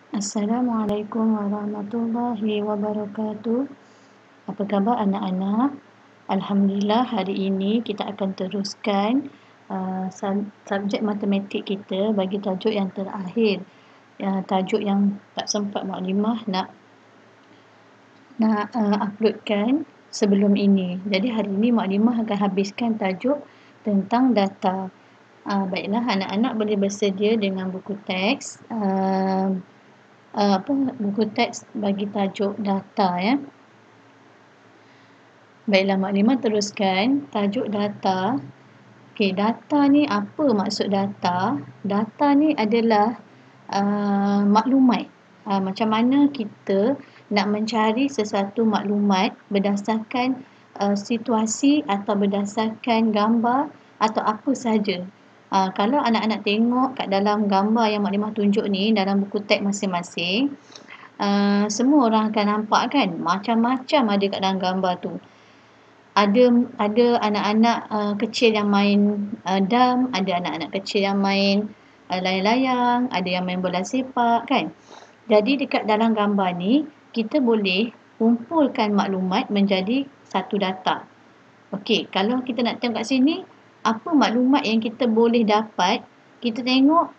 Assalamualaikum warahmatullahi wabarakatuh. Apa khabar anak-anak? Alhamdulillah hari ini kita akan teruskan subjek matematik kita bagi tajuk yang terakhir. Tajuk yang tak sempat Maklimah nak uploadkan sebelum ini. Jadi hari ini Maklimah akan habiskan tajuk tentang data. Baiklah anak-anak boleh bersedia dengan buku teks. Buku teks bagi tajuk data ya. Baiklah Maklimah teruskan tajuk data. Okey, data ni apa maksud data? Data ni adalah maklumat. Macam mana kita nak mencari sesuatu maklumat berdasarkan situasi atau berdasarkan gambar atau apa sahaja. Kalau anak-anak tengok kat dalam gambar yang Maklimah tunjuk ni dalam buku teks masing-masing, semua orang akan nampak kan macam-macam ada kat dalam gambar tu. Ada anak-anak kecil yang main dam, ada anak-anak kecil yang main layang-layang, ada yang main bola sepak kan. Jadi dekat dalam gambar ni kita boleh kumpulkan maklumat menjadi satu data. Okey, kalau kita nak tengok kat sini, apa maklumat yang kita boleh dapat, kita tengok,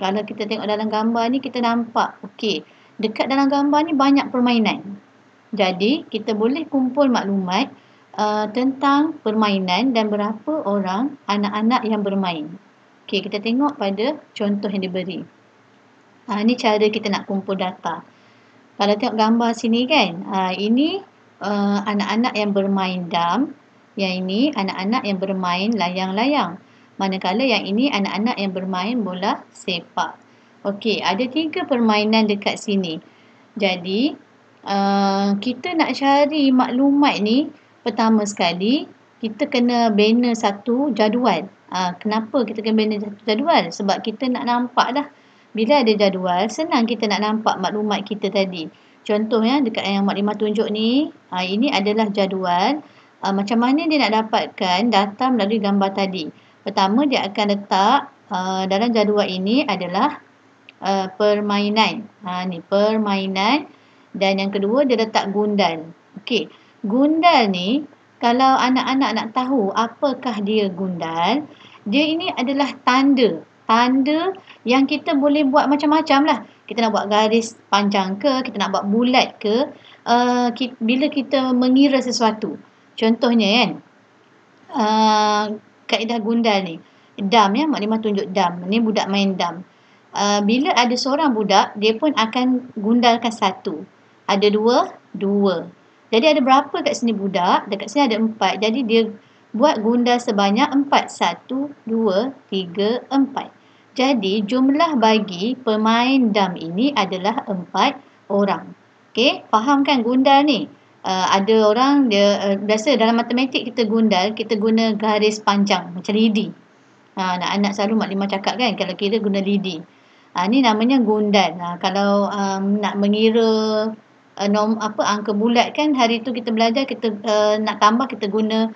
kalau kita tengok dalam gambar ni kita nampak, okey, dekat dalam gambar ni banyak permainan. Jadi, kita boleh kumpul maklumat tentang permainan dan berapa orang anak-anak yang bermain. Okey, kita tengok pada contoh yang diberi. Ini cara kita nak kumpul data. Kalau tengok gambar sini kan, ini anak-anak yang bermain dam. Yang ini anak-anak yang bermain layang-layang. Manakala yang ini anak-anak yang bermain bola sepak. Okey, ada 3 permainan dekat sini. Jadi, kita nak cari maklumat ni, pertama sekali, kita kena bina satu jadual. Kenapa kita kena bina satu jadual? Sebab kita nak nampak dah. Bila ada jadual, senang kita nak nampak maklumat kita tadi. Contohnya dekat yang Maklimah tunjuk ni, ini adalah jadual. Macam mana dia nak dapatkan data melalui gambar tadi. Pertama dia akan letak dalam jadual ini adalah permainan. Ni permainan. Dan yang kedua dia letak gundal. Okey, gundal ni kalau anak-anak nak tahu apakah dia gundal, dia ini adalah tanda. Tanda yang kita boleh buat macam-macam lah. Kita nak buat garis panjang ke, kita nak buat bulat ke, bila kita mengira sesuatu. Contohnya kan, kaedah gundal ni. Dam ya, Maklimah tunjuk dam. Ni budak main dam. Bila ada seorang budak, dia pun akan gundalkan satu. Ada dua, dua. Jadi ada berapa kat sini budak? Dekat sini ada 4. Jadi dia buat gundal sebanyak 4. 1, 2, 3, 4. Jadi jumlah bagi pemain dam ini adalah 4 orang. Okey, faham kan gundal ni? Ada orang dia biasa dalam matematik kita gundal, kita guna garis panjang macam lidi. Anak-anak selalu Maklimah cakap kan kalau kira guna lidi. Ni namanya gundal. Kalau nak mengira angka bulat kan, hari tu kita belajar, kita nak tambah kita guna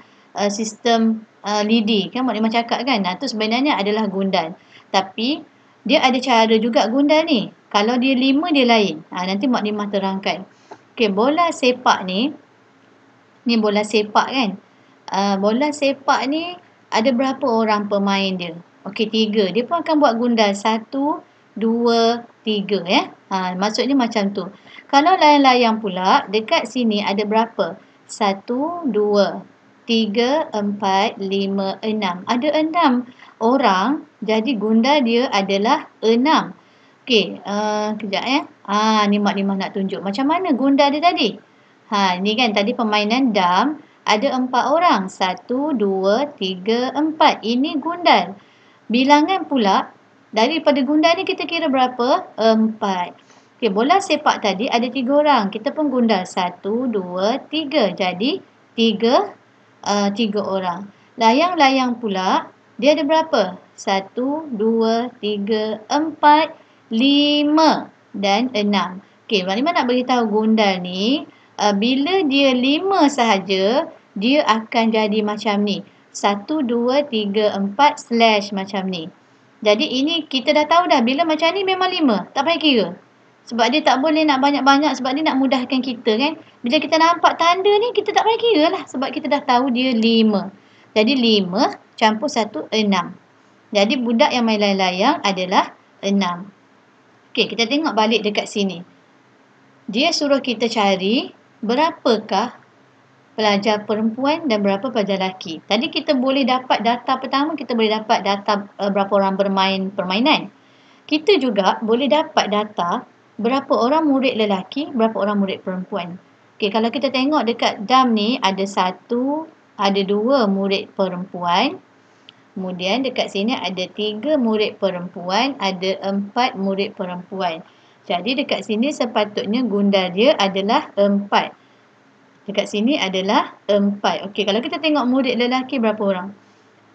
sistem lidi kan, Maklimah cakap kan. Tu sebenarnya adalah gundal. Tapi dia ada cara juga gundal ni. Kalau dia 5 dia lain. Nanti Maklimah terangkan. Okey, bola sepak ni bola sepak kan. Bola sepak ni ada berapa orang pemain dia? Okey, 3. Dia pun akan buat gundal 1, 2, 3 ya. Maksudnya macam tu. Kalau layang-layang pula, dekat sini ada berapa? 1, 2, 3, 4, 5, 6. Ada 6 orang, jadi gundal dia adalah 6. Okey, kejap ya. Ni Maklimah nak tunjuk macam mana gundal dia tadi. Ni kan tadi permainan dam ada 4 orang. 1, 2, 3, 4. Ini gundal. Bilangan pula daripada gundal ni kita kira berapa? 4. Okey, bola sepak tadi ada 3 orang. Kita pun gundal 1, 2, 3. Jadi 3 orang. Layang-layang pula dia ada berapa? 1, 2, 3, 4, 5 dan 6. Okey, Maklimah nak beritahu gundal ni, bila dia 5 sahaja, dia akan jadi macam ni. 1, 2, 3, 4 slash macam ni. Jadi ini kita dah tahu dah, bila macam ni memang 5. Tak payah kira. Sebab dia tak boleh nak banyak-banyak sebab dia nak mudahkan kita kan. Bila kita nampak tanda ni kita tak payah kira lah sebab kita dah tahu dia 5. Jadi 5 campur 1, 6. Jadi budak yang main layang-layang adalah 6. Okey, kita tengok balik dekat sini. Dia suruh kita cari berapakah pelajar perempuan dan berapa pelajar lelaki. Tadi kita boleh dapat data pertama, kita boleh dapat data berapa orang bermain permainan. Kita juga boleh dapat data berapa orang murid lelaki, berapa orang murid perempuan. Okey, kalau kita tengok dekat DAM ni ada 1, ada 2 murid perempuan. Kemudian dekat sini ada 3 murid perempuan, ada 4 murid perempuan. Jadi dekat sini sepatutnya gundal dia adalah 4. Dekat sini adalah 4. Okey, kalau kita tengok murid lelaki berapa orang?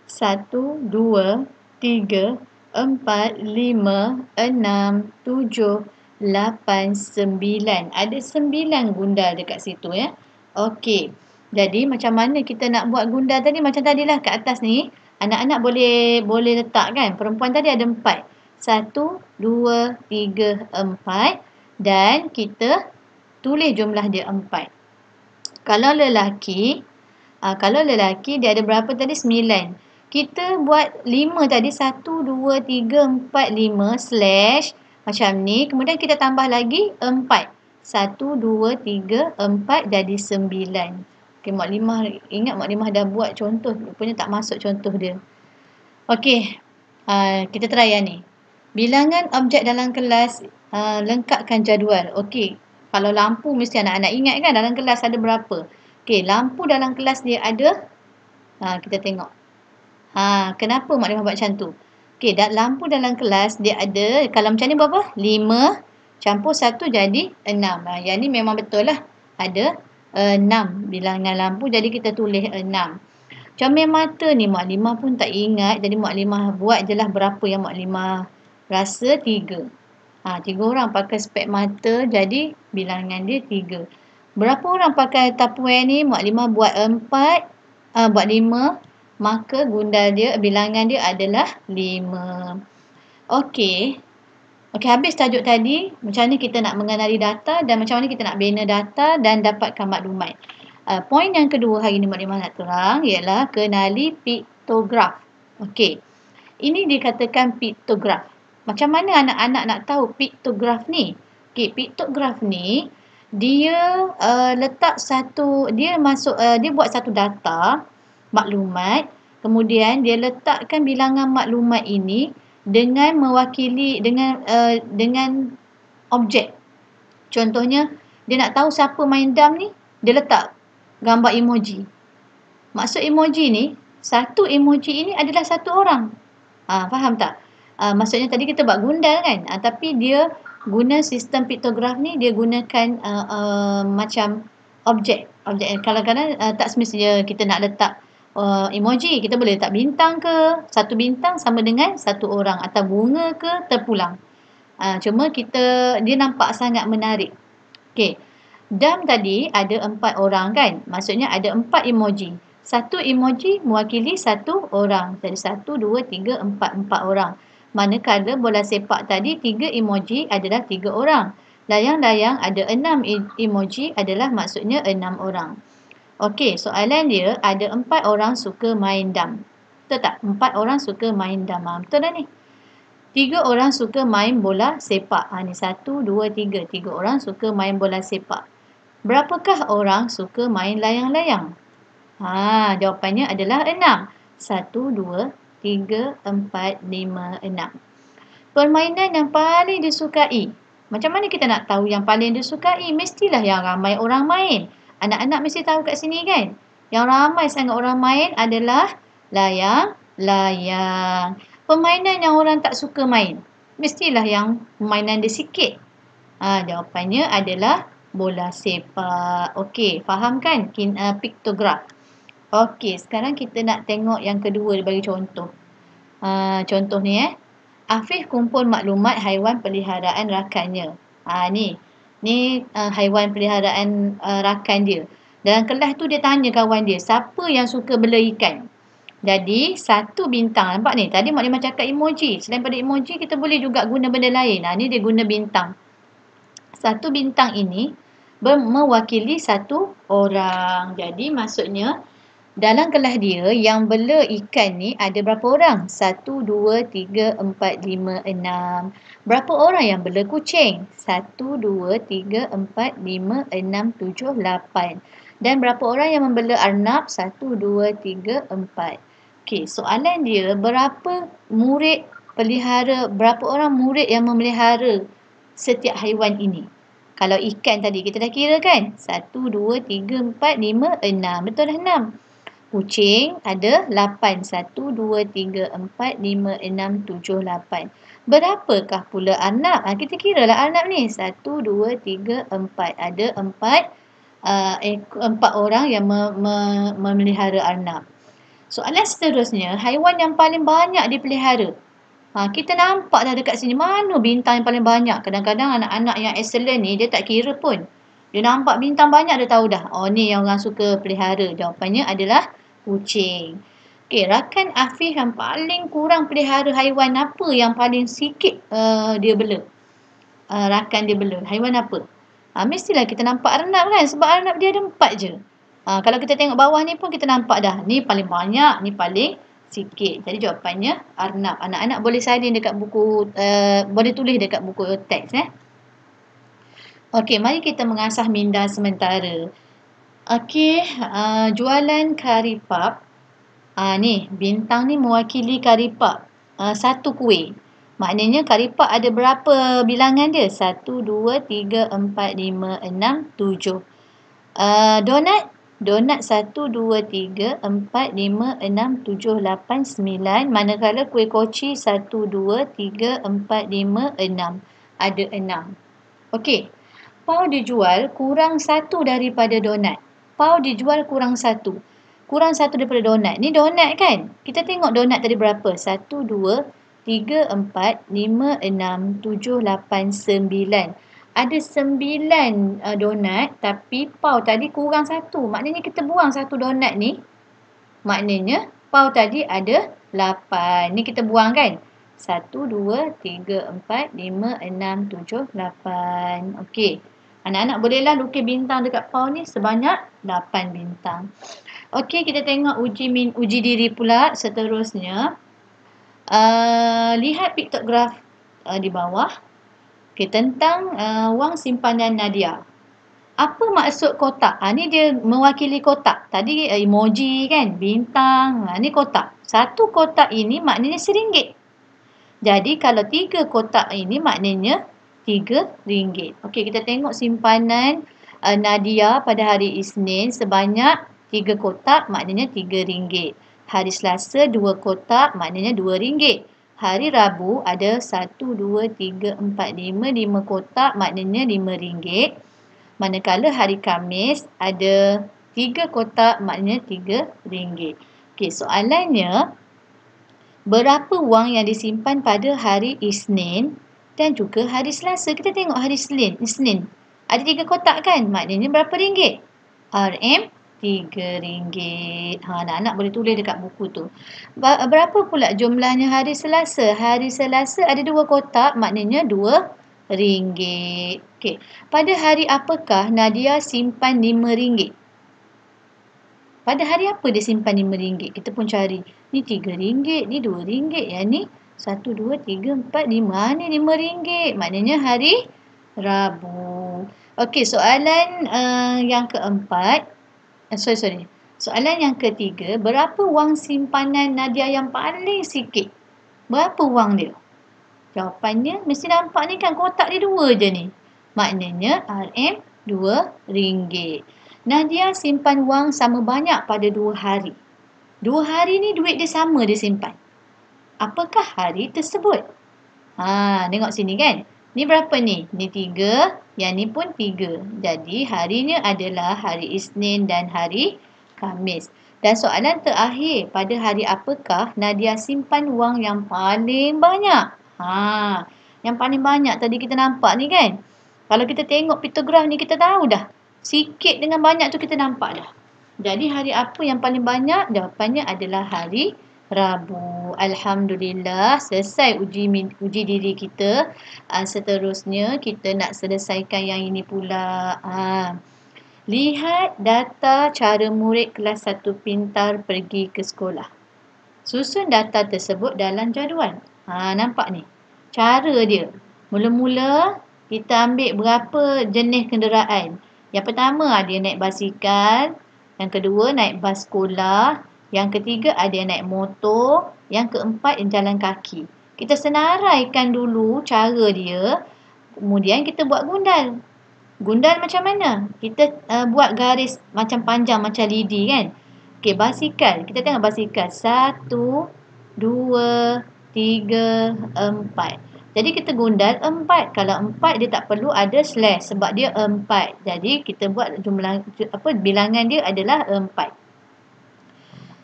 1, 2, 3, 4, 5, 6, 7, 8, 9. Ada 9 gundal dekat situ ya. Okey. Jadi macam mana kita nak buat gundal tadi? Macam tadilah kat atas ni. Anak-anak boleh letak kan. Perempuan tadi ada 4. 1, 2, 3, 4. Dan kita tulis jumlah dia 4. Kalau lelaki dia ada berapa tadi? 9. Kita buat 5 tadi. 1, 2, 3, 4, 5 slash macam ni. Kemudian kita tambah lagi 4. 1, 2, 3, 4 jadi 9. Okay, Mak Limah ingat Mak Limah dah buat contoh. Rupanya tak masuk contoh dia. Okey, kita try yang ni. Bilangan objek dalam kelas, lengkapkan jadual. Okey, kalau lampu mesti anak-anak ingat kan dalam kelas ada berapa. Okey, lampu dalam kelas dia ada, kita tengok. Kenapa Mak Limah buat macam tu? Okey, lampu dalam kelas dia ada, kalau macam ni berapa? 5 campur 1 jadi 6. Yang ni memang betul lah. Ada 6 bilangan lampu, jadi kita tulis 6. Comel mata ni Mak Limah pun tak ingat, jadi Mak Limah buat je lah berapa yang Mak Limah rasa 3. 3 orang pakai spek mata, jadi bilangan dia 3. Berapa orang pakai tapuan ni? Mak Limah buat 4, buat 5. Maka gundal dia, bilangan dia adalah 5. Okey. Okey, habis tajuk tadi. Macam mana kita nak mengenali data dan macam mana kita nak bina data dan dapatkan maklumat. Poin yang kedua hari ni Mak Limah nak terang ialah kenali piktograf. Okey. Ini dikatakan piktograf. Macam mana anak-anak nak tahu piktograf ni? Okey, piktograf ni dia letak satu, dia buat satu data maklumat, kemudian dia letakkan bilangan maklumat ini dengan mewakili dengan objek. Contohnya dia nak tahu siapa main dam ni, dia letak gambar emoji. Maksud emoji ni, satu emoji ini adalah satu orang. Faham tak? Maksudnya tadi kita buat gundal kan, tapi dia guna sistem piktograf ni, dia gunakan macam objek. Kadang-kadang tak semestinya kita nak letak emoji. Kita boleh letak bintang ke, satu bintang sama dengan satu orang, atau bunga ke terpulang. Cuma dia nampak sangat menarik. Okey. Dam tadi ada 4 orang kan, maksudnya ada 4 emoji. Satu emoji mewakili satu orang. Jadi 1, 2, 3, 4 orang. Manakala bola sepak tadi 3 emoji adalah 3 orang. Layang-layang ada 6 emoji adalah maksudnya 6 orang. Okey, soalan dia ada 4 orang suka main dam. Betul tak? 4 orang suka main dam. Betul dah ni. 3 orang suka main bola sepak. Ni 1, 2, 3. 3 orang suka main bola sepak. Berapakah orang suka main layang-layang? Jawapannya adalah 6. 1, 2, 3, 4, 5, 6. Permainan yang paling disukai. Macam mana kita nak tahu yang paling disukai? Mestilah yang ramai orang main. Anak-anak mesti tahu kat sini kan? Yang ramai sangat orang main adalah layang-layang. Permainan yang orang tak suka main. Mestilah yang permainan dia sikit. Jawapannya adalah bola sepak. Okey, faham kan? Piktograf. Okey, sekarang kita nak tengok yang kedua, dia bagi contoh. Contoh ni Afif kumpul maklumat haiwan peliharaan rakannya. Ni haiwan peliharaan rakan dia. Dalam kelas tu dia tanya kawan dia, siapa yang suka bela ikan? Jadi, 1 bintang. Nampak ni? Tadi Mak Limah cakap emoji. Selain pada emoji, kita boleh juga guna benda lain. Ni dia guna bintang. Satu bintang ini mewakili satu orang. Jadi maksudnya dalam kelas dia yang bela ikan ni ada berapa orang? 1, 2, 3, 4, 5, 6. Berapa orang yang bela kucing? 1, 2, 3, 4, 5, 6, 7, 8. Dan berapa orang yang membela arnab? 1, 2, 3, 4. Okey, soalan dia berapa orang murid yang memelihara setiap haiwan ini? Kalau ikan tadi kita dah kira kan? 1, 2, 3, 4, 5, 6. Betul dah 6. Kucing ada 8. 1, 2, 3, 4, 5, 6, 7, 8. Berapakah pula arnab? Kita kira lah arnab ni. 1, 2, 3, 4. Ada 4 orang yang memelihara arnab. Soalan seterusnya, haiwan yang paling banyak dipelihara. Kita nampak dah dekat sini mana bintang yang paling banyak. Kadang-kadang anak-anak yang excellent ni dia tak kira pun. Dia nampak bintang banyak dia tahu dah. Oh ni yang orang suka pelihara. Jawapannya adalah kucing. Okey, rakan Afif yang paling kurang pelihara haiwan apa yang paling sikit dia bela? Rakan dia bela. Haiwan apa? Mestilah kita nampak arnab kan sebab arnab dia ada 4 je. Kalau kita tengok bawah ni pun kita nampak dah. Ni paling banyak, ni paling sikit. Jadi jawapannya arnab. Anak-anak boleh salin dekat buku, boleh tulis dekat buku teks. Okey, mari kita mengasah minda sementara. Okey, jualan kari pap. Ni, bintang ni mewakili kari pap. Satu kuih. Maknanya kari pap ada berapa bilangan dia? 1, 2, 3, 4, 5, 6, 7. Donat. Donat 1, 2, 3, 4, 5, 6, 7, 8, 9. Manakala kuih koci 1, 2, 3, 4, 5, 6. Ada 6. Okey. Pau dijual kurang 1 daripada donat. Pau dijual kurang 1. Kurang 1 daripada donat. Ni donat kan? Kita tengok donat tadi berapa? 1, 2, 3, 4, 5, 6, 7, 8, 9. Ada 9 donat tapi pau tadi kurang 1. Maknanya kita buang 1 donat ni. Maknanya pau tadi ada 8. Ni kita buang kan? 1, 2, 3, 4, 5, 6, 7, 8. Okey. Anak-anak bolehlah lukis bintang dekat pau ni sebanyak 8 bintang. Okey, kita tengok uji diri pula seterusnya. Lihat piktograf di bawah. Okay, tentang wang simpanan Nadia. Apa maksud kotak? Ni dia mewakili kotak. Tadi emoji kan, bintang. Ni kotak. Satu kotak ini maknanya RM1. Jadi kalau 3 kotak ini maknanya RM3. Okey, kita tengok simpanan Nadia pada hari Isnin sebanyak 3 kotak maknanya RM3. Hari Selasa 2 kotak maknanya RM2. Hari Rabu ada 1, 2, 3, 4, 5 kotak maknanya RM5. Manakala hari Khamis ada 3 kotak maknanya RM3. Okey, soalannya berapa wang yang disimpan pada hari Isnin dan juga hari Selasa? Kita tengok hari Isnin. Ada 3 kotak kan? Maknanya berapa ringgit? RM3. Anak-anak boleh tulis dekat buku tu. Berapa pula jumlahnya hari Selasa? Hari Selasa ada 2 kotak, maknanya RM2. Okey. Pada hari apakah Nadia simpan RM5? Pada hari apa dia simpan RM5? Kita pun cari. Ni RM3, ni RM2. Yang ni 1, 2, 3, 4, 5. Ni RM5. Maknanya hari Rabu. Okey, soalan yang keempat. Soalan yang ketiga, berapa wang simpanan Nadia yang paling sikit? Berapa wang dia? Jawapannya mesti nampak ni kan kotak dia 2 je ni. Maknanya RM2. Nadia simpan wang sama banyak pada 2 hari. 2 hari ni duit dia sama dia simpan. Apakah hari tersebut? Tengok sini kan. Ni berapa ni? Ni 3. Yang ni pun 3. Jadi harinya adalah hari Isnin dan hari Khamis. Dan soalan terakhir, pada hari apakah Nadia simpan wang yang paling banyak? Yang paling banyak tadi kita nampak ni kan. Kalau kita tengok piktograf ni kita tahu dah. Sikit dengan banyak tu kita nampak dah. Jadi hari apa yang paling banyak? Jawapannya adalah hari Rabu. Alhamdulillah, selesai uji diri kita. Seterusnya, kita nak selesaikan yang ini pula. Lihat data cara murid kelas 1 pintar pergi ke sekolah. Susun data tersebut dalam jadual. Nampak ni? Cara dia. Mula-mula, kita ambil berapa jenis kenderaan. Yang pertama, ada yang naik basikal. Yang kedua, naik bas sekolah. Yang ketiga, ada yang naik motor. Yang keempat, yang jalan kaki. Kita senaraikan dulu cara dia. Kemudian kita buat gundal. Gundal macam mana? Kita buat garis macam panjang, macam lidi kan? Okey, basikal. Kita tengok basikal. 1, 2, 3, 4. Jadi kita gundal 4. Kalau 4 dia tak perlu ada slash sebab dia 4. Jadi kita buat bilangan dia adalah 4.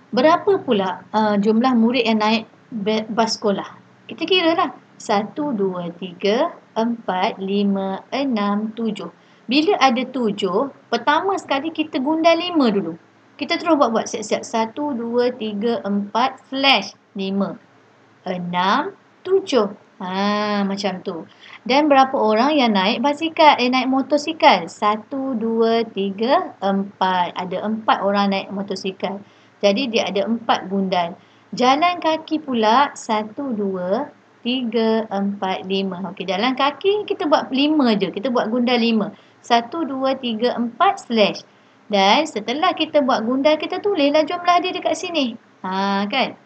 Berapa pula jumlah murid yang naik bas sekolah? Kita kira lah. 1, 2, 3, 4, 5, 6, 7. Bila ada 7, pertama sekali kita gundal 5 dulu. Kita terus buat siap-siap. 1, 2, 3, 4, slash 5, 6, 7. Macam tu. Dan berapa orang yang naik basikal, naik motosikal? 1, 2, 3, 4. Ada 4 orang naik motosikal. Jadi dia ada 4 gundal. Jalan kaki pula 1, 2, 3, 4, 5. Okey, jalan kaki kita buat 5 je. Kita buat gundal 5. 1, 2, 3, 4, slash. Dan setelah kita buat gundal, kita tulislah jumlah dia dekat sini. Kan?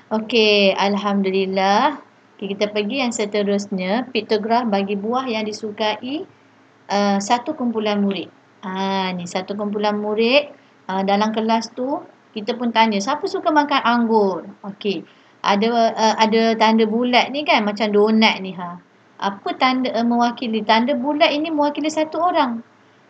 Okey, Alhamdulillah. Okay, kita pergi yang seterusnya. Piktograf bagi buah yang disukai satu kumpulan murid. Ni satu kumpulan murid. Dalam kelas tu, kita pun tanya, siapa suka makan anggur? Okey. Ada tanda bulat ni kan, macam donat ni. Apa tanda mewakili? Tanda bulat ini mewakili satu orang.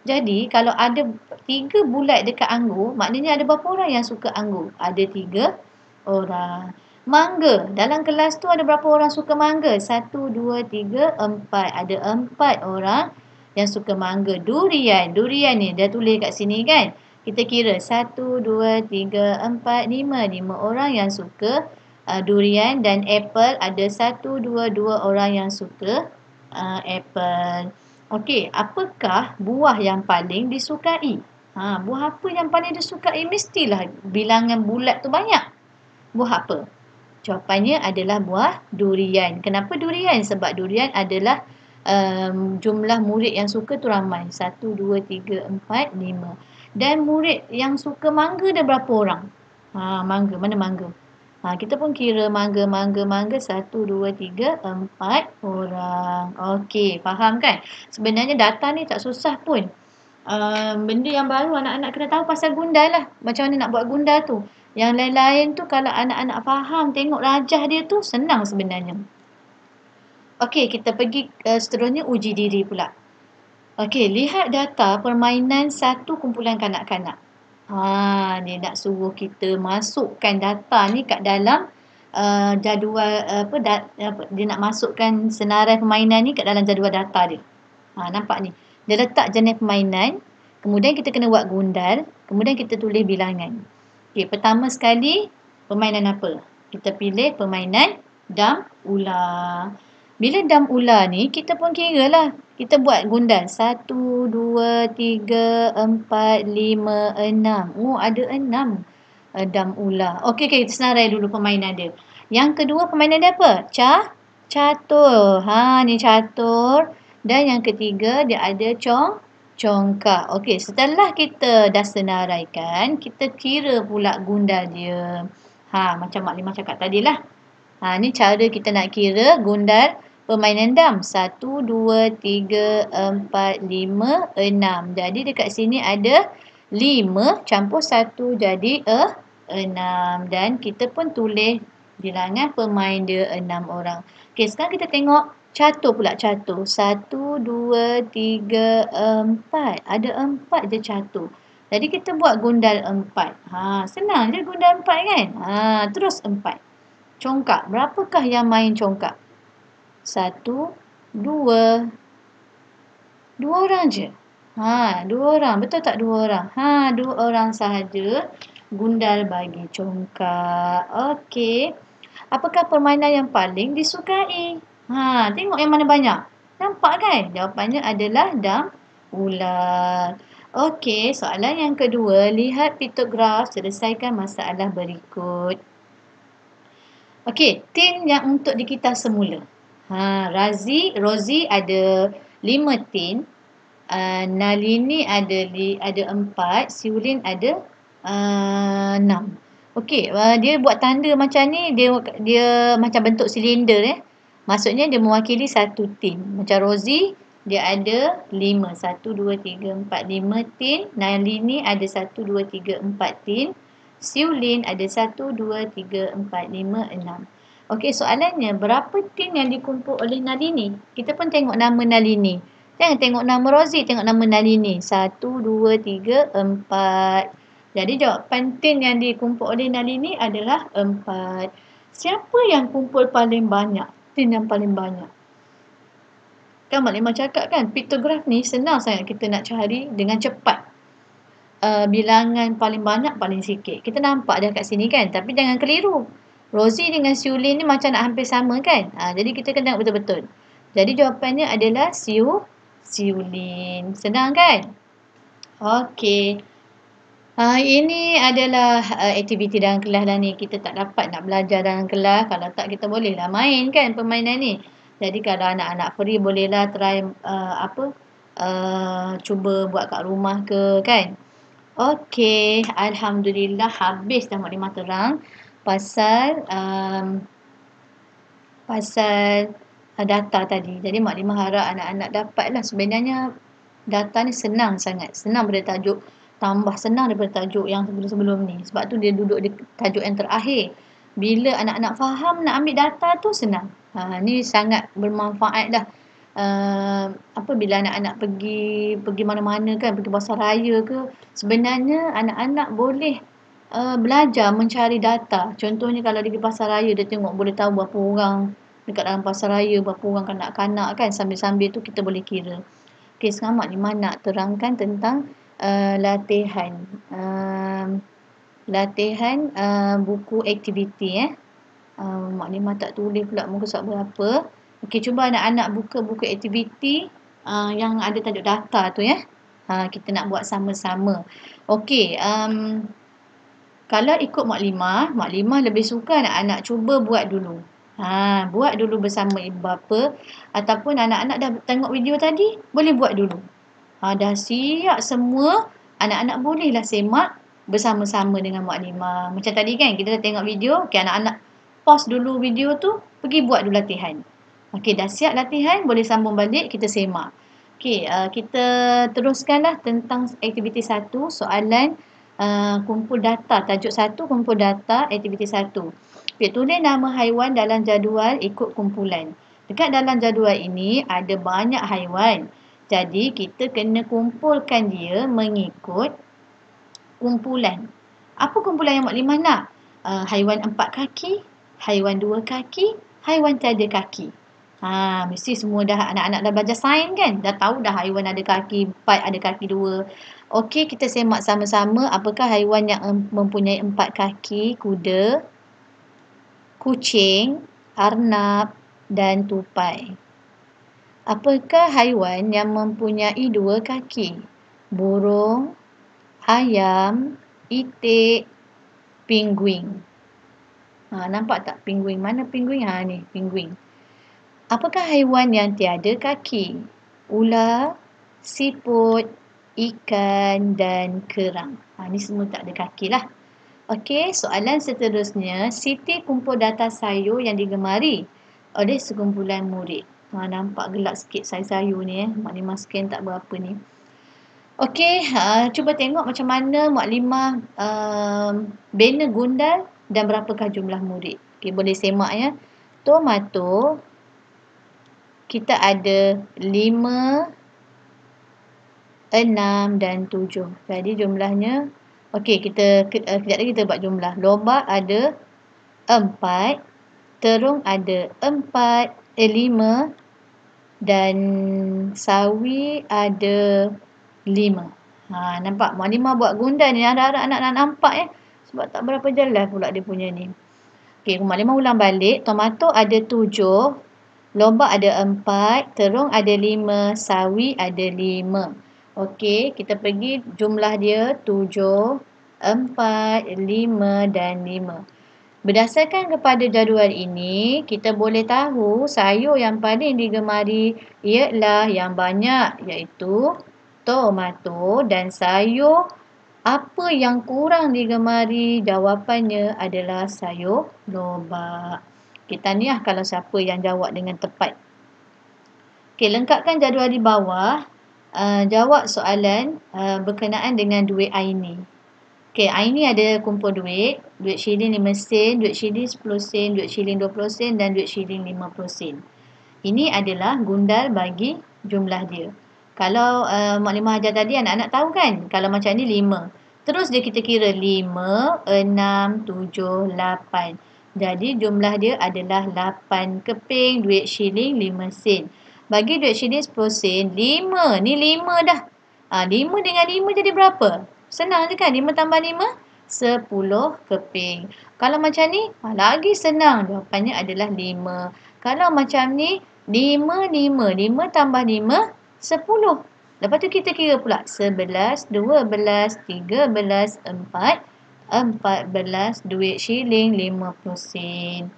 Jadi, kalau ada 3 bulat dekat anggur, maknanya ada berapa orang yang suka anggur? Ada 3 orang. Mangga. Dalam kelas tu ada berapa orang suka mangga? 1, 2, 3, 4. Ada 4 orang yang suka mangga. Durian. Durian ni dah tulis kat sini kan? Kita kira 1, 2, 3, 4, 5. 5 orang yang suka durian. Dan apple ada 1, 2, 2 orang yang suka apple. Okey, apakah buah yang paling disukai? Buah apa yang paling disukai? Mestilah bilangan bulat tu banyak. Buah apa? Jawapannya adalah buah durian. Kenapa durian? Sebab durian adalah jumlah murid yang suka tu ramai. 1, 2, 3, 4, 5. Dan murid yang suka mangga ada berapa orang? Mangga. Mana mangga? Kita pun kira mangga. 1, 2, 3, 4 orang. Okey, faham kan? Sebenarnya data ni tak susah pun. Benda yang baru anak-anak kena tahu pasal gundal lah. Macam mana nak buat gundal tu. Yang lain-lain tu kalau anak-anak faham, tengok rajah dia tu, senang sebenarnya. Okey, kita pergi seterusnya uji diri pula. Okey, lihat data permainan satu kumpulan kanak-kanak. Dia nak suruh kita masukkan data ni kat dalam jadual dia nak masukkan senarai permainan ni kat dalam jadual data dia. Nampak ni. Dia letak jenis permainan, kemudian kita kena buat gundal, kemudian kita tulis bilangan. Okey, pertama sekali permainan apa? Kita pilih permainan dam ular. Bila dam ular ni, kita pun kira lah. Kita buat gundal. 1, 2, 3, 4, 5, 6. Ada 6 dam ular. Okey, kita senarai dulu permainan dia. Yang kedua, permainan dia apa? Catur. Ni catur. Dan yang ketiga, dia ada congkak. Okey, setelah kita dah senaraikan, kita kira pula gundal dia. Macam Mak Limah cakap tadi lah. Ni cara kita nak kira gundal permainan dam. 1, 2, 3, 4, 5, 6. Jadi dekat sini ada 5 campur 1 jadi 6. Dan kita pun tulis bilangan pemain dia 6 orang. Okey, sekarang kita tengok catur pula catur. 1, 2, 3, 4. Ada 4 je catur. Jadi kita buat gundal 4. Senang je gundal 4 kan? Terus 4. Congkak. Berapakah yang main congkak? 1, 2. 2 orang je. 2 orang. Betul tak 2 orang? 2 orang sahaja Gundal bagi congkak. Okey. Apakah permainan yang paling disukai? Tengok yang mana banyak. Nampak kan? Jawapannya adalah dam ular. Okey, soalan yang kedua. Lihat pitograf, selesaikan masalah berikut. Okey, tin yang untuk dikitas semula. Rozi ada 5 tin. Nalini ada 4, Siulin ada 6. Okey, dia buat tanda macam ni, dia macam bentuk silinder. Maksudnya dia mewakili satu tin. Macam Rozi, dia ada 5. 1, 2, 3, 4, 5 tin. Nalini ada 1, 2, 3, 4 tin. Siulin ada 1, 2, 3, 4, 5, 6. Okey, soalannya berapa tin yang dikumpul oleh Nalini? Kita pun tengok nama Nalini. Jangan tengok nama Rozi, tengok nama Nalini. 1, 2, 3, 4. Jadi jawapan tin yang dikumpul oleh Nalini adalah 4. Siapa yang kumpul paling banyak? Tin yang paling banyak. Kan Mak Limah cakap kan, piktograf ni senang sangat kita nak cari dengan cepat. Bilangan paling banyak, paling sikit. Kita nampak dah kat sini kan. Tapi jangan keliru. Rozi dengan Siulin ni macam nak hampir sama kan. Jadi kita kena tengok betul-betul. Jadi jawapannya adalah Siulin. Senang kan? Okey. Ini adalah aktiviti dalam kelas lah ni. Kita tak dapat nak belajar dalam kelas. Kalau tak, kita bolehlah main kan permainan ni. Jadi kalau anak-anak free, bolehlah try cuba buat kat rumah ke kan. Okey, alhamdulillah habis dah Mak Limah terang pasal data tadi. Jadi Mak Limah harap anak-anak dapatlah. Sebenarnya data ni senang sangat. Senang daripada tajuk, tambah senang daripada tajuk yang sebelum-sebelum ni. Sebab tu dia duduk di tajuk yang terakhir. Bila anak-anak faham nak ambil data tu senang. Ni sangat bermanfaat dah. Bila anak-anak pergi mana-mana kan, pergi pasar raya ke, sebenarnya anak-anak boleh belajar mencari data. Contohnya kalau dia pergi pasar raya, dia tengok boleh tahu berapa orang dekat dalam pasar raya, berapa orang kanak-kanak kan, sambil-sambil tu kita boleh kira. Okey, sekarang Mak Limah nak terangkan tentang latihan buku aktiviti. Mak Limah tak tulis pula muka surat berapa. Okey, cuba anak-anak buka buku aktiviti yang ada tajuk data tu ya. Kita nak buat sama-sama. Okey, kalau ikut Mak Limah lebih suka anak-anak cuba buat dulu. Buat dulu bersama ibu bapa, ataupun anak-anak dah tengok video tadi, boleh buat dulu. Dah siap semua, anak-anak bolehlah semak bersama-sama dengan Mak Limah. Macam tadi kan, kita dah tengok video, okey, anak-anak pause dulu video tu, pergi buat dulu latihan. Okey, dah siap latihan, boleh sambung balik, kita semak. Okey, kita teruskanlah tentang aktiviti 1, soalan kumpul data. Tajuk 1, kumpul data, aktiviti 1. Okey, tulis nama haiwan dalam jadual ikut kumpulan. Dekat dalam jadual ini ada banyak haiwan. Jadi, kita kena kumpulkan dia mengikut kumpulan. Apa kumpulan yang Mak Limah nak? Haiwan 4 kaki, haiwan 2 kaki, haiwan tiada kaki. Mesti semua dah, anak-anak dah belajar sains kan? Dah tahu dah haiwan ada kaki 4, ada kaki 2. Okey, kita semak sama-sama apakah haiwan yang mempunyai 4 kaki. Kuda, kucing, arnab dan tupai. Apakah haiwan yang mempunyai 2 kaki? Burung, ayam, itik, penguin. Nampak tak penguin? Mana penguin? Ni penguin. Apakah haiwan yang tiada kaki? Ular, siput, ikan dan kerang. Ni semua tak ada kaki lah. Okey, soalan seterusnya. Siti kumpul data sayur yang digemari oleh sekumpulan murid. Nampak gelap sikit sayur-sayur ni. Mak Limah scan tak berapa ni. Okey, cuba tengok macam mana Mak Limah bina gundal dan berapakah jumlah murid. Okey, boleh semak ya. Tomato, kita ada 5, 6 dan 7. Jadi jumlahnya, okey, kejap lagi kita buat jumlah. Lobak ada 4, terung ada 5 dan sawi ada 5. Nampak? Mak Limah buat gundal ni. Harap-harap anak nak nampak ya. sebab tak berapa jelas pula dia punya ni. Okey, rumah 5 ulang balik. Tomato ada 7, lobak ada 4, terung ada 5, sawi ada 5. Okey, kita pergi jumlah dia 7, 4, 5 dan 5. Berdasarkan kepada jadual ini, kita boleh tahu sayur yang paling digemari ialah yang banyak, iaitu tomato, dan sayur apa yang kurang digemari, jawapannya adalah sayur lobak. Kita tahniah kalau siapa yang jawab dengan tepat. Okey, lengkapkan jadual di bawah. Jawab soalan berkenaan dengan duit Aini. Okey, Aini ada kumpul duit shilling 5 sen, duit shilling 10 sen, duit shilling 20 sen dan duit shilling 50 sen. Ini adalah gundal bagi jumlah dia. Kalau maklimah ajar tadi anak-anak tahu kan? Kalau macam ni 5. Terus kita kira 5, 6, 7, 8. Jadi jumlah dia adalah 8 keping duit shilling 5 sen. Bagi duit shilling 10 sen, 5. Ni 5 dah. 5 dengan 5 jadi berapa? Senang je kan? 5 tambah 5, 10 keping. Kalau macam ni, lagi senang. Jawapannya adalah 5. Kalau macam ni, 5 tambah 5, 10. Lepas tu kita kira pula 11, 12, 13, 4, 14 duit shilling 50 sen.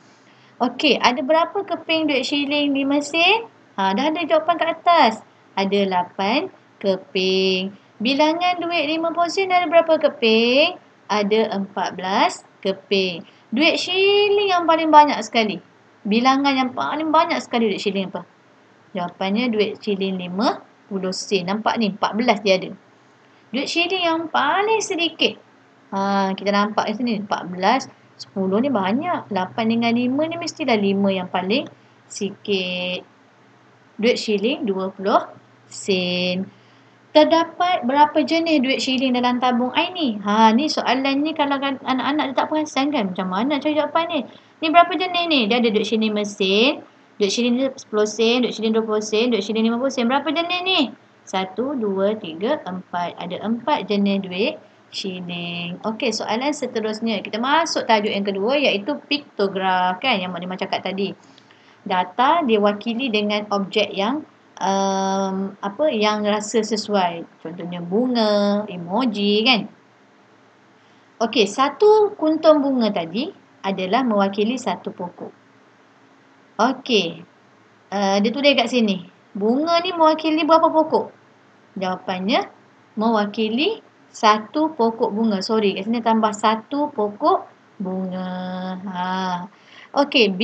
Okey, ada berapa keping duit shilling 5 sen? Dah ada jawapan kat atas. Ada 8 keping. Bilangan duit 50 sen ada berapa keping? Ada 14 keping. Duit shilling yang paling banyak sekali. Bilangan yang paling banyak sekali duit shilling apa? Jawapannya duit shilling 50 sen. Nampak ni 14 dia ada. Duit shilling yang paling sedikit. Kita nampak di sini 14, 10 ni banyak. 8 dengan 5 ni mestilah 5 yang paling sikit. Duit shilling 20 sen. Terdapat berapa jenis duit shilling dalam tabung Aini? Ni soalan ni kalau anak-anak dia tak perasan kan, macam mana cari jawapan ni? Ni berapa jenis ni? Dia ada duit shilling 5 sen, duit shilling 10 sen, duit shilling 20 sen, duit shilling 50 sen. Berapa jenis ni? 1, 2, 3, 4. Ada 4 jenis duit shilling. Okey, soalan seterusnya. Kita masuk tajuk yang kedua iaitu piktograf kan, yang Maklimah cakap tadi. Data diwakili dengan objek yang yang rasa sesuai. Contohnya bunga, emoji kan. Okey, satu kuntum bunga tadi adalah mewakili satu pokok. Okey. Dia tulis kat sini. Bunga ni mewakili berapa pokok? Jawapannya mewakili satu pokok bunga. Sorry, kat sini tambah satu pokok bunga. Okey,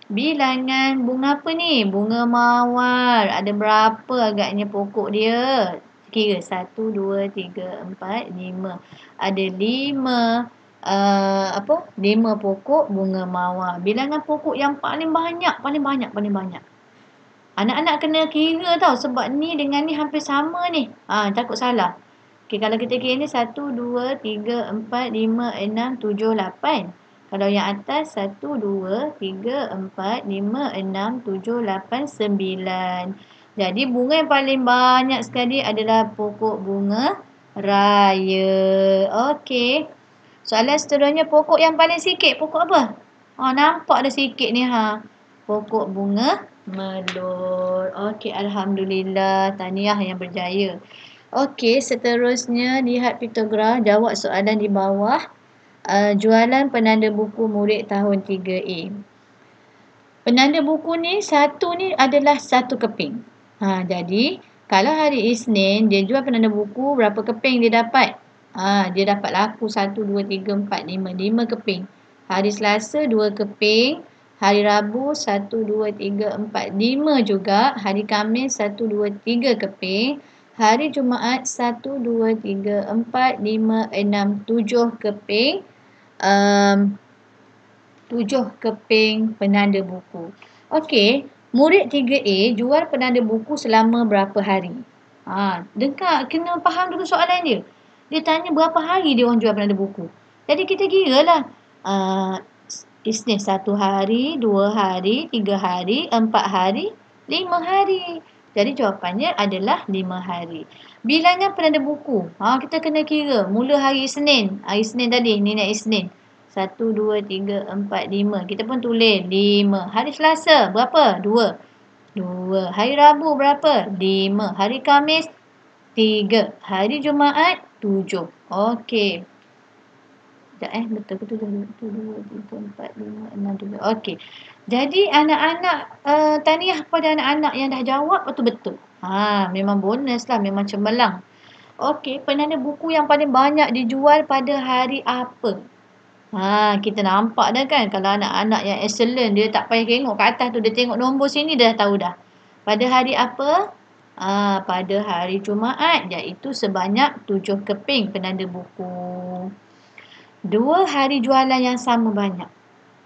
bilangan bunga apa ni? Bunga mawar. Ada berapa agaknya pokok dia? Kira 1, 2, 3, 4, 5. Ada 5 pokok bunga mawar. Bilangan pokok yang paling banyak. Anak-anak kena kira tau sebab ni dengan ni hampir sama ni. Takut salah. Okey, kalau kita kira ni 1, 2, 3, 4, 5, 6, 7, 8. Kalau yang atas 1, 2, 3, 4, 5, 6, 7, 8, 9. Jadi bunga yang paling banyak sekali adalah pokok bunga raya. Okey. Soalan seterusnya, pokok yang paling sikit, pokok apa? Nampak dah sikit ni Pokok bunga melur. Okey, alhamdulillah, tahniah yang berjaya. Okey, seterusnya lihat piktograf, jawab soalan di bawah. Jualan penanda buku murid tahun 3A. Penanda buku ni satu ni adalah 1 keping. Jadi kalau hari Isnin dia jual penanda buku, berapa keping dia dapat? Dia dapat laku 1, 2, 3, 4, 5. 5 keping. Hari Selasa 2 keping. Hari Rabu 1, 2, 3, 4, 5 juga. Hari Khamis 1, 2, 3 keping. Hari Jumaat 1, 2, 3, 4, 5, 6, 7 keping. 7 keping penanda buku. Okey, murid 3A jual penanda buku selama berapa hari? Dengar, kena faham dulu soalan dia. Dia tanya berapa hari dia orang jual penanda buku. Jadi kita kira lah. Isnin 1 hari, 2 hari, 3 hari, 4 hari, 5 hari. Jadi jawapannya adalah 5 hari. Bilangan penanda buku. Kita kena kira. Mula hari Isnin. Hari Isnin tadi. Ni nak Isnin. 1, 2, 3, 4, 5. Kita pun tulis 5. Hari Selasa berapa? 2. 2. Hari Rabu berapa? 5. Hari Khamis 3. Hari Jumaat 7. Okey. Sekejap betul ke 7? 1, 2, 3, 4, 5, 6, 7. Okey. Jadi anak-anak tahniah kepada anak-anak yang dah jawab betul-betul. Memang bonus lah. Memang cemerlang. Okey. Penanda buku yang paling banyak dijual pada hari apa? Kita nampak dah kan. Kalau anak-anak yang excellent, dia tak payah tengok ke atas tu. Dia tengok nombor sini, dia dah tahu dah. Pada hari apa? Pada hari Jumaat. Iaitu sebanyak 7 keping penanda buku. 2 hari jualan yang sama banyak.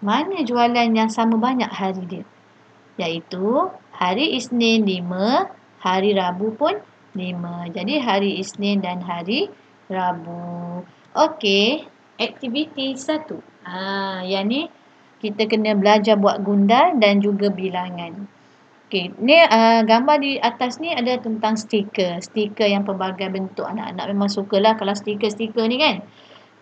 Mana jualan yang sama banyak hari dia? Iaitu hari Isnin 5, hari Rabu pun 5. Jadi hari Isnin dan hari Rabu. Okey, aktiviti 1. Yang ni kita kena belajar buat gundal dan juga bilangan. Okey, ni gambar di atas ni ada tentang stiker. Stiker yang pelbagai bentuk. Anak-anak memang sukalah kalau stiker-stiker ni kan.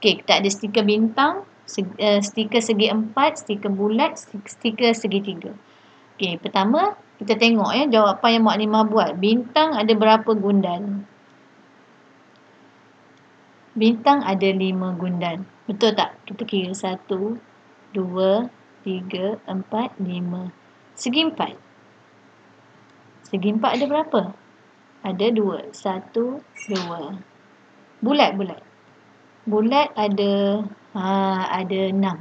Okey, kita ada stiker bintang, stiker segi 4, stiker bulat, stiker segitiga. Okey, pertama kita tengok jawapan yang Mak Limah buat. Bintang ada berapa gundal? Bintang ada 5 gundal. Betul tak? Kita kira 1, 2, 3, 4, 5. Segi 4. Segi 4 ada berapa? Ada 2. 1, 2. Bulat. Bulat ada 6.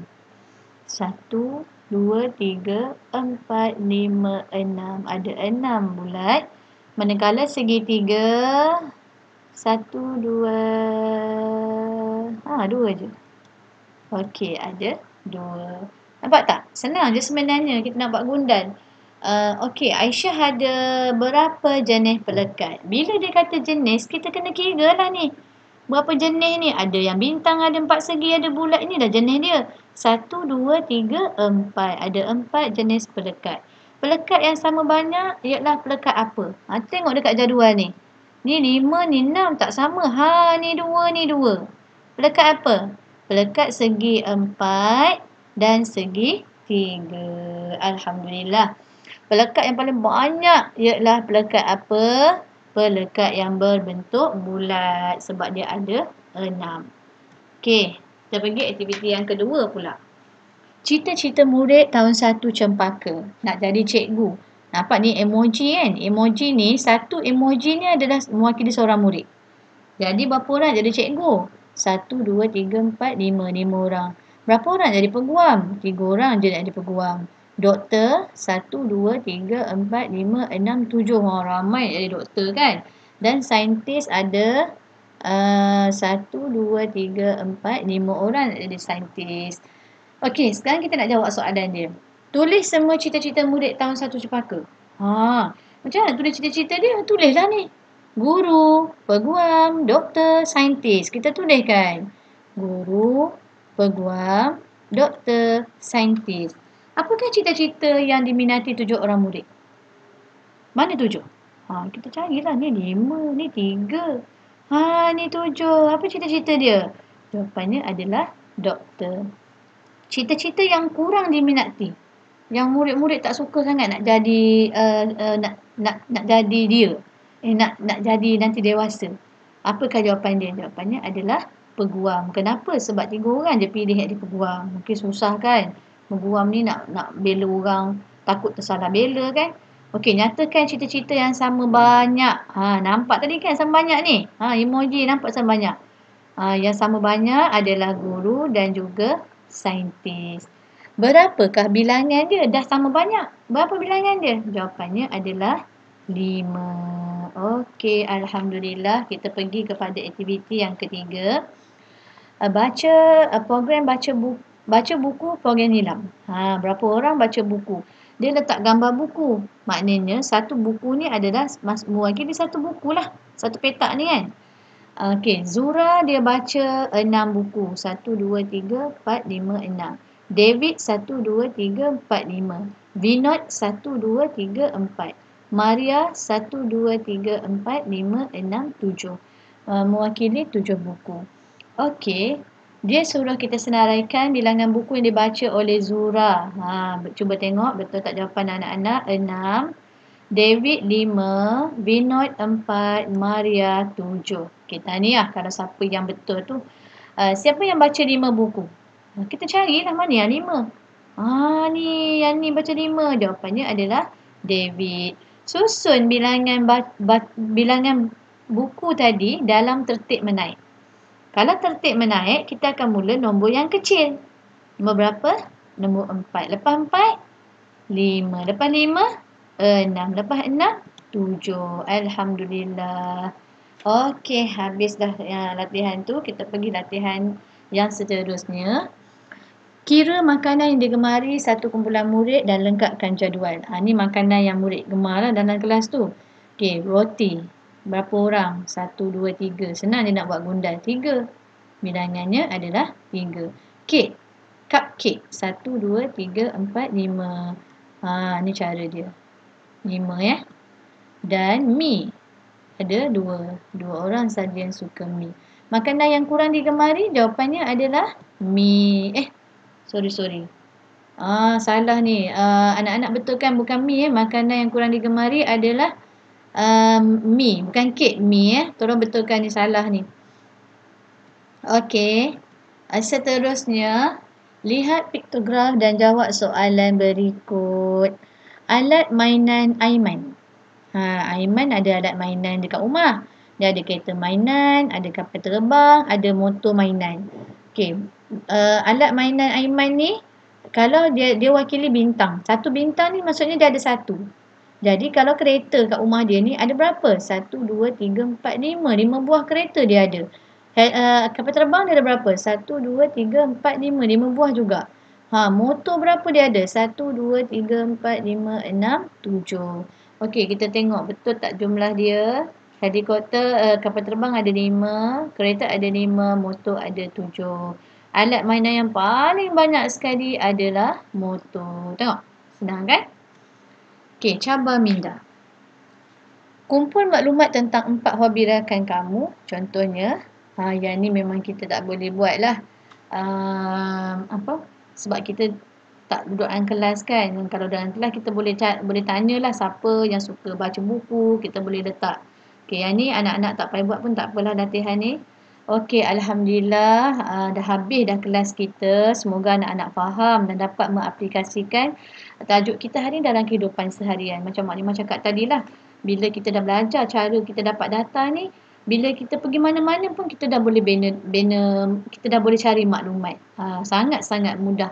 1, 2, 3, 4, 5, 6. Ada 6 bulat. Manakala segitiga 1, 2. 2 je. Okey, ada 2. Nampak tak? Senang je sebenarnya kita nak buat gundal. Okey, Aisyah ada berapa jenis pelekat? Bila dia kata jenis, kita kena kira lah ni. Berapa jenis ni? Ada yang bintang, ada 4 segi, ada bulat. Ini dah jenis dia. 1, 2, 3, 4. Ada 4 jenis pelekat. Pelekat yang sama banyak ialah pelekat apa? Tengok dekat jadual ni. Ni 5, ni 6. Tak sama. Ni 2, ni 2. Pelekat apa? Pelekat segi 4 dan segi 3. Alhamdulillah. Pelekat yang paling banyak ialah pelekat apa? Pelekat yang berbentuk bulat sebab dia ada 6. Okey, kita pergi aktiviti yang kedua pula. Cita-cita murid tahun 1 Cempaka nak jadi cikgu. Nampak ni emoji kan? Emoji ni, satu emoji ni adalah mewakili seorang murid. Jadi berapa orang jadi cikgu? 1, 2, 3, 4, 5. 5 orang. Berapa orang jadi peguam? 3 orang je jadi peguam. Doktor 1, 2, 3, 4, 5, 6, 7 orang. Ramai jadi doktor kan. Dan saintis ada 1, 2, 3, 4, 5 orang jadi saintis. Okey, sekarang kita nak jawab soalan dia. Tulis semua cita-cita murid tahun 1 Cempaka. Macam mana tulis cita-cita dia? Tulislah ni. Guru, peguam, doktor, saintis. Kita tulis kan. Guru, peguam, doktor, saintis. Apakah cita-cita yang diminati 7 orang murid? Mana 7? Kita carilah. Ni 5, ni 3. Ni 7. Apa cita-cita dia? Jawapannya adalah doktor. Cita-cita yang kurang diminati. Yang murid-murid tak suka sangat nak jadi nak jadi dia. Nak jadi nanti dewasa. Apakah jawapan dia? Jawapannya adalah peguam. Kenapa? Sebab 3 orang je pilih jadi peguam. Mungkin susah kan? Peguam ni nak bela orang, takut tersalah bela kan. Okey, nyatakan cita-cita yang sama banyak. Nampak tadi kan sama banyak ni? Emoji nampak sama banyak. Yang sama banyak adalah guru dan juga saintis. Berapakah bilangan dia? Dah sama banyak. Berapa bilangan dia? Jawapannya adalah 5. Okey, alhamdulillah. Kita pergi kepada aktiviti yang ketiga. Program baca buku program nilam. Berapa orang baca buku? Dia letak gambar buku. Maknanya satu buku ni adalah mewakili satu buku lah. Satu petak ni kan. Okey, Zura dia baca 6 buku. 1, 2, 3, 4, 5, 6. David 1, 2, 3, 4, 5. Vinod 1, 2, 3, 4. Maria 1, 2, 3, 4, 5, 6, 7. Mewakili 7 buku. Okey. Dia suruh kita senaraikan bilangan buku yang dibaca oleh Zura. Cuba tengok betul tak jawapan anak-anak. 6. David 5, Vinod 4, Maria 7. Okey, tahniah kalau siapa yang betul tu. Siapa yang baca 5 buku? Kita carilah mana yang 5. Ni yang ni baca 5. Jawapannya adalah David. Susun bilangan buku tadi dalam tertib menaik. Kalau tertib menaik, kita akan mula nombor yang kecil. Nombor berapa? Nombor 4. Lepas 4, 5. Lepas 5, 6. Lepas 6, 7. Alhamdulillah. Okey, habis dah latihan tu. Kita pergi latihan yang seterusnya. Kira makanan yang digemari satu kumpulan murid dan lengkapkan jadual. Ni makanan yang murid gemar lah dalam kelas tu. Okey, roti. Berapa orang? 1, 2, 3. Senang dia nak buat gundal. 3. Bilangannya adalah 3. Kek. Cupcake. 1, 2, 3, 4, 5. Ni cara dia. 5 ya. Dan mi. Ada 2. 2 orang saja yang suka mi. Makanan yang kurang digemari, jawapannya adalah mi. Sorry. Salah ni. Anak-anak betulkan bukan mi Makanan yang kurang digemari adalah mi. Bukan kek, mi Tolong betulkan ni salah ni. Okey. Seterusnya, lihat piktograf dan jawab soalan berikut. Alat mainan Aiman. Aiman ada alat mainan dekat rumah. Dia ada kereta mainan, ada kapal terbang, ada motor mainan. Okey. Alat mainan Aiman ni, kalau dia wakili bintang. Satu bintang ni maksudnya dia ada satu. Jadi kalau kereta kat rumah dia ni ada berapa? 1, 2, 3, 4, 5. 5 buah kereta dia ada. Kapal terbang dia ada berapa? 1, 2, 3, 4, 5. 5 buah juga. Motor berapa dia ada? 1, 2, 3, 4, 5, 6, 7. Okey, kita tengok betul tak jumlah dia. Helikopter, kapal terbang ada 5. Kereta ada 5. Motor ada 7. Alat mainan yang paling banyak sekali adalah motor. Tengok. Senang kan? Okey, cabar minda. Kumpul maklumat tentang 4 hobi rakan kamu. Contohnya, yang ni memang kita tak boleh buat lah. Sebab kita tak duduk dalam kelas kan. Kalau dalam kelas kita boleh tanyalah siapa yang suka baca buku. Kita boleh letak. Okey, yang ni anak-anak tak payah buat pun tak apalah latihan ni. Okey, Alhamdulillah dah habis dah kelas kita. Semoga anak-anak faham dan dapat mengaplikasikan tajuk kita hari ni dalam kehidupan seharian. Macam Mak Limah cakap tadi lah. Bila kita dah belajar cara kita dapat data ni, bila kita pergi mana-mana pun kita dah boleh kita dah boleh cari maklumat. Sangat-sangat mudah.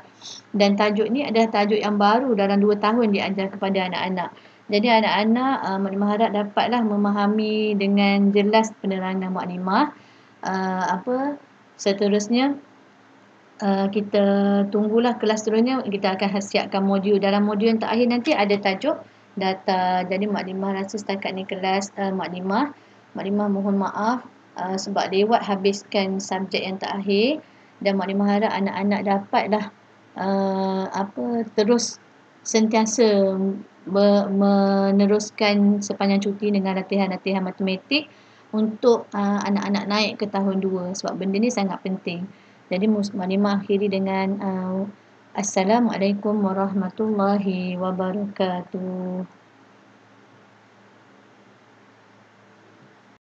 Dan tajuk ni adalah tajuk yang baru dalam 2 tahun diajar kepada anak-anak. Jadi anak-anak Mak Limah harap dapatlah memahami dengan jelas penerangan Mak Limah. Seterusnya kita tunggulah kelas seterusnya. Kita akan siapkan modul. Dalam modul yang terakhir nanti ada tajuk data. Jadi Mak Limah rasa setakat ni kelas Mak Limah mohon maaf sebab lewat habiskan subjek yang terakhir. Dan Mak Limah harap anak-anak dapatlah terus sentiasa meneruskan sepanjang cuti dengan latihan-latihan matematik untuk anak-anak naik ke tahun 2 sebab benda ni sangat penting. Jadi Mak Limah akhiri dengan Assalamualaikum warahmatullahi wabarakatuh.